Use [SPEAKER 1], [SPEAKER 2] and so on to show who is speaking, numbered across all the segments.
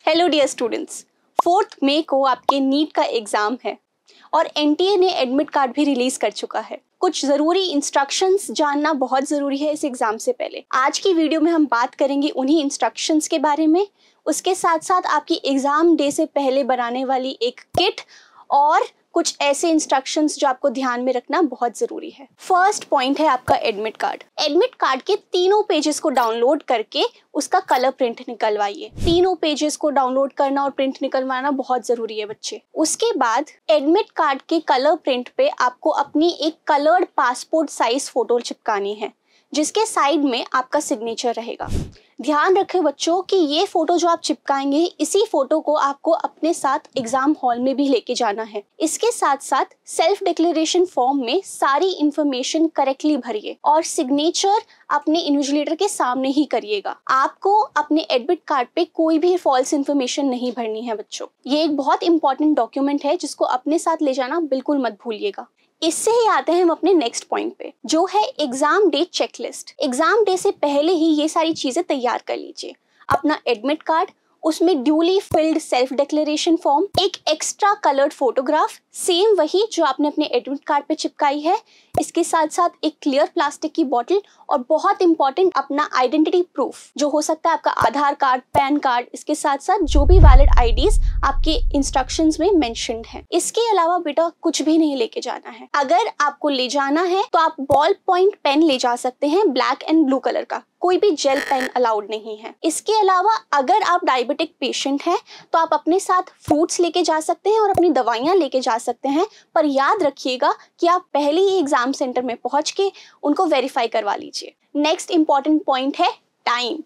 [SPEAKER 1] Hello dear students, 4 मई को आपके NEET का एग्जाम है और एनटीए ने एडमिट कार्ड भी रिलीज कर चुका है। कुछ ज़रूरी इंस्ट्रक्शंस जानना बहुत ज़रूरी है इस एग्ज़ाम से पहले। आज की वीडियो में हम बात करेंगे उन्हीं इंस्ट्रक्शंस के बारे में, उसके साथ साथ आपकी एग्ज़ाम डे से पहले बनाने वाली एक किट और कुछ ऐसे इंस्ट्रक्शंस जो आपको ध्यान में रखना बहुत ज़रूरी है। फर्स्ट पॉइंट है आपका एडमिट कार्ड। एडमिट कार्ड के तीनों पेजेस को डाउनलोड करके उसका कलर प्रिंट निकलवाइए। तीनों पेजेस को डाउनलोड करना और प्रिंट निकलवाना बहुत ज़रूरी है बच्चे। उसके बाद एडमिट कार्ड के कलर प्रिंट पे आपको अपनी एक कलर्ड पासपोर्ट साइज फ़ोटो चिपकानी है, जिसके साइड में आपका सिग्नेचर रहेगा। ध्यान रखें बच्चों कि ये फोटो जो आप चिपकाएंगे, इसी फोटो को आपको अपने साथ एग्जाम हॉल में भी लेके जाना है। इसके साथ साथ सेल्फ डिक्लेरेशन फॉर्म में सारी इंफॉर्मेशन करेक्टली भरिए और सिग्नेचर अपने इन्विजिलेटर के सामने ही करिएगा। आपको अपने एडमिट कार्ड पे कोई भी फॉल्स इंफॉर्मेशन नहीं भरनी है बच्चों। ये एक बहुत इंपॉर्टेंट डॉक्यूमेंट है जिसको अपने साथ ले जाना बिल्कुल मत भूलिएगा। इससे ही आते हैं हम अपने नेक्स्ट पॉइंट पे, जो है exam day checklist. Exam day से पहले ही ये सारी चीजें तैयार कर लीजिए। अपना एडमिट कार्ड, उसमें duly field self declaration form, एक एक्स्ट्रा कलर्ड फोटोग्राफ, सेम वही जो आपने अपने एडमिट कार्ड पे चिपकाई है। इसके साथ साथ एक क्लियर प्लास्टिक की बोतल और बहुत इंपॉर्टेंट अपना आइडेंटिटी प्रूफ, जो हो सकता है आपका आधार कार्ड, पैन कार्ड, इसके साथ साथ जो भी वैलिड आईडीज आपके इंस्ट्रक्शंस में मेंशन्ड है। इसके अलावा बेटा कुछ भी नहीं लेके जाना है। अगर आपको ले जाना है तो आप बॉल पॉइंट पेन ले जा सकते हैं, ब्लैक एंड ब्लू कलर का। कोई भी जेल पेन अलाउड नहीं है। इसके अलावा अगर आप डायबिटिक पेशेंट हैं तो आप अपने साथ फ्रूट्स लेके जा सकते हैं और अपनी दवाइयां लेके जा सकते हैं, पर याद रखिएगा कि आप पहले ही एग्जाम सेंटर में पहुंच के उनको वेरीफाई करवा लीजिए। नेक्स्ट इंपॉर्टेंट पॉइंट है टाइम।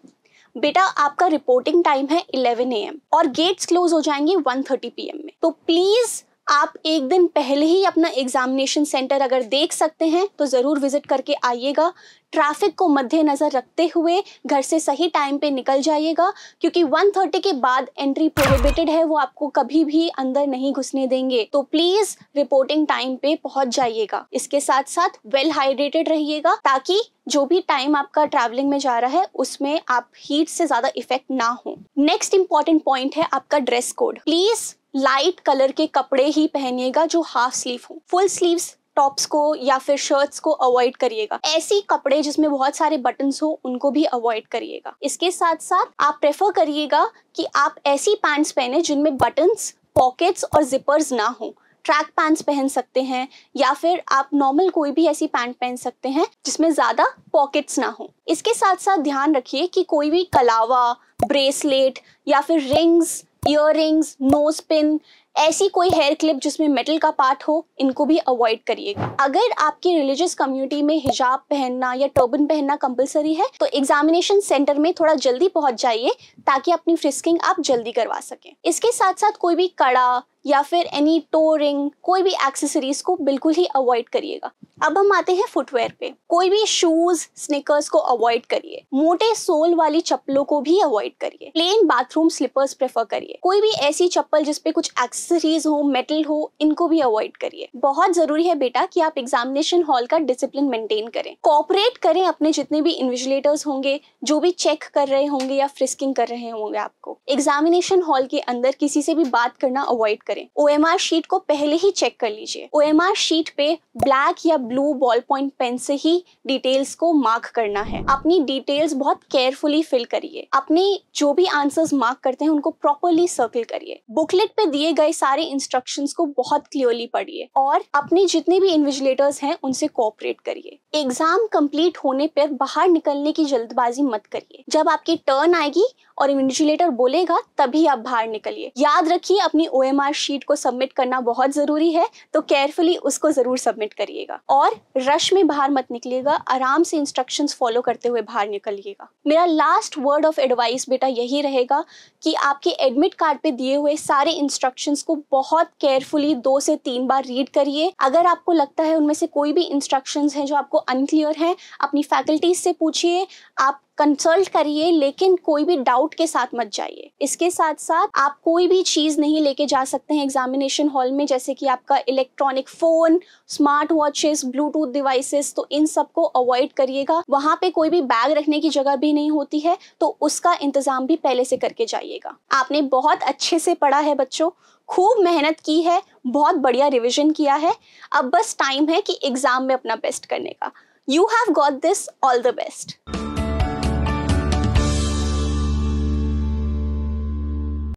[SPEAKER 1] बेटा आपका रिपोर्टिंग टाइम है 11 AM और गेट्स क्लोज हो जाएंगे 1:30 PM में। तो प्लीज आप एक दिन पहले ही अपना एग्जामिनेशन सेंटर अगर देख सकते हैं तो ज़रूर विजिट करके आइएगा। ट्रैफिक को मद्देनजर रखते हुए घर से सही टाइम पे निकल जाइएगा, क्योंकि 1:30 के बाद एंट्री प्रोहिबिटेड है, वो आपको कभी भी अंदर नहीं घुसने देंगे। तो प्लीज रिपोर्टिंग टाइम पे पहुंच जाइएगा। इसके साथ साथ वेल हाइड्रेटेड रहिएगा, ताकि जो भी टाइम आपका ट्रैवलिंग में जा रहा है उसमें आप हीट से ज्यादा इफेक्ट ना हो। नेक्स्ट इंपॉर्टेंट पॉइंट है आपका dress code. Please light colour के कपड़े ही पहनिएगा जो हाफ स्लीव हो। फुल स्लीव्स टॉप्स को या फिर शर्ट्स को अवॉइड करिएगा। ऐसी कपड़े जिसमें बहुत सारे बटन्स हो उनको भी अवॉइड करिएगा। इसके साथ साथ आप प्रेफर करिएगा कि आप ऐसी पैंट्स पहने जिनमें बटन्स, पॉकेट्स और जिपर्स ना हो। ट्रैक पैंट्स पहन सकते हैं या फिर आप नॉर्मल कोई भी ऐसी पैंट पहन सकते हैं जिसमें ज्यादा पॉकेट्स ना हो। इसके साथ साथ ध्यान रखिए कि कोई भी कलावा, ब्रेसलेट या फिर रिंग्स, ईयररिंग्स, नोज पिन, ऐसी कोई हेयर क्लिप जिसमें मेटल का पार्ट हो, इनको भी अवॉइड करिएगा। अगर आपकी रिलीजियस कम्युनिटी में हिजाब पहनना या टर्बन पहनना कंपलसरी है तो एग्जामिनेशन सेंटर में थोड़ा जल्दी पहुंच जाइए, ताकि अपनी फ्रिस्किंग आप जल्दी करवा सकें। इसके साथ साथ कोई भी कड़ा या फिर एनी टो रिंग, कोई भी एक्सेसरीज को बिल्कुल ही अवॉइड करिएगा। अब हम आते हैं फुटवेयर पे। कोई भी शूज, स्नीकर्स को अवॉइड करिए। मोटे सोल वाली चप्पलों को भी अवॉइड करिए। प्लेन बाथरूम स्लीपर्स प्रेफर करिए। कोई भी ऐसी चप्पल जिसपे कुछ एक्सेसरीज हो, मेटल हो, इनको भी अवॉइड करिए। बहुत जरूरी है बेटा कि आप एग्जामिनेशन हॉल का डिसिप्लिन मेंटेन करें। कोऑपरेट करें अपने जितने भी इन्विजिलेटर्स होंगे, जो भी चेक कर रहे होंगे या फ्रिस्किंग कर रहे होंगे आपको। एग्जामिनेशन हॉल के अंदर किसी से भी बात करना अवॉइड करें। OMR शीट को पहले ही चेक कर लीजिए। OMR शीट पे ब्लैक या ब्लू बॉल पॉइंट पेन से ही डिटेल्स को मार्क करना है। अपनी डिटेल्स बहुत केयरफुली फिल करिए। अपने जो भी आंसर्स मार्क करते हैं उनको प्रॉपरली सर्कल करिए। बुकलेट पे दिए गए सारे इंस्ट्रक्शंस को बहुत क्लियरली पढ़िए और अपने जितने भी इन्विजिलेटर्स हैं उनसे कोऑपरेट करिए। एग्जाम कंप्लीट होने पर बाहर निकलने की जल्दबाजी मत करिए। जब आपकी टर्न आएगी और इन्विजिलेटर बोलेगा तभी आप बाहर निकलिए। याद रखिए अपनी OMR शीट को सबमिट करना बहुत जरूरी है, तो केयरफुली उसको जरूर सबमिट करिएगा और रश में बाहर मत निकलिएगा। आराम से इंस्ट्रक्शंस फॉलो करते हुए बाहर निकलिएगा। मेरा लास्ट वर्ड ऑफ एडवाइस बेटा यही रहेगा कि आपके एडमिट कार्ड पे दिए हुए सारे इंस्ट्रक्शंस को बहुत केयरफुली 2 से 3 बार रीड करिए। अगर आपको लगता है उनमें से कोई भी इंस्ट्रक्शंस हैं जो आपको अनक्लियर हैं, अपनी फैकल्टीज से पूछिए। आप कंसल्ट करिए, लेकिन कोई भी डाउट के साथ मत जाइए। इसके साथ साथ आप कोई भी चीज़ नहीं लेके जा सकते हैं एग्जामिनेशन हॉल में, जैसे कि आपका electronic phone, smart watches, Bluetooth devices, तो इन सब को अवॉइड करिएगा। वहाँ पे कोई भी बैग रखने की जगह भी नहीं होती है, तो उसका इंतज़ाम भी पहले से करके जाइएगा। आपने बहुत अच्छे से पढ़ा है बच्चों, खूब मेहनत की है, बहुत बढ़िया रिवीजन किया है। अब बस टाइम है कि एग्ज़ाम में अपना बेस्ट करने का। You have got this. All the best.